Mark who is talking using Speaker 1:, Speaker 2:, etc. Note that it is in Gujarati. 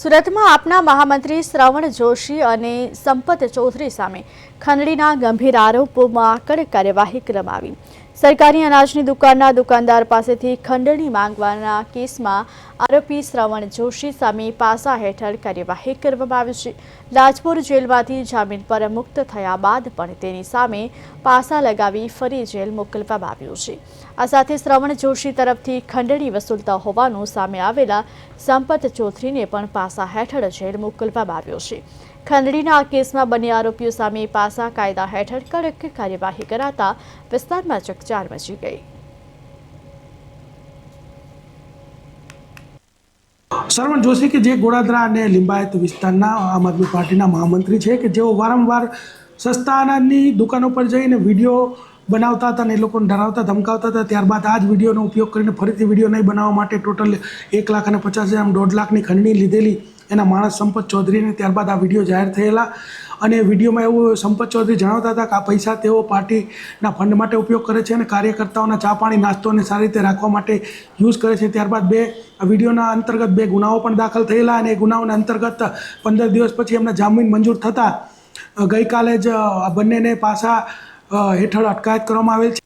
Speaker 1: સુરતમાં આપના મહામંત્રી શ્રવણ જોશી અને સંપત ચૌધરી સામે ખંડણીના ગંભીર આરોપોમાં કડક કાર્યવાહી કરવામાં આવી। સરકારી અનાજની દુકાનના દુકાનદાર પાસેથી ખંડણી માંગવાના કેસમાં આરોપી શ્રવણ જોશી સામે પાસા હેઠળ કાર્યવાહી કરવામાં આવી છે। લાજપોર જેલમાંથી જામીન પર મુક્ત થયા બાદ પણ તેની સામે પાસા લગાવી ફરી જેલ મોકલવામાં આવ્યો છે। આ સાથે શ્રવણ જોશી તરફથી ખંડણી વસૂલતા હોવાનું સામે આવેલા સંપત ચૌધરીને પણ પાસા હેઠળ જેલ મોકલવામાં આવ્યો છે। ખંડણીના આ કેસમાં બંને આરોપીઓ સામે પાસા કાયદા હેઠળ કડક કાર્યવાહી કરાતા વિસ્તારમાં ચકચાર મચી ગઈ।
Speaker 2: શ્રવણ જોશી કે જે ગોળાદરા અને લિંબાયત વિસ્તારના આમ આદમી પાર્ટીના મહામંત્રી છે કે જેઓ વારંવાર સસ્તા અનાજની દુકાનો પર જઈને વિડીયો બનાવતા હતા અને એ લોકોને ડરાવતા ધમકાવતા હતા। ત્યારબાદ આ જ વિડીયોનો ઉપયોગ કરીને ફરીથી વિડીયો નહીં બનાવવા માટે ટોટલ 1,50,000 આમ 1.5 લાખની ખંડણી લીધેલી એના માણસ સંપત ચૌધરીને। ત્યારબાદ આ વિડીયો જાહેર થયેલા અને વિડીયોમાં એવું સંપત ચૌધરી જણાવતા હતા કે આ પૈસા તેઓ પાર્ટીના ફંડ માટે ઉપયોગ કરે છે અને કાર્યકર્તાઓના ચા પાણી નાસ્તો અને સારી રીતે રાખવા માટે યુઝ કરે છે। ત્યારબાદ વિડીયોના અંતર્ગત 2 ગુનાઓ પણ દાખલ થયેલા અને એ ગુનાઓના અંતર્ગત 15 દિવસ પછી એમના જામીન મંજૂર થતાં ગઈકાલે જ આ બંનેને પાસા હેઠળ અટકાયત કરવામાં આવેલ છે।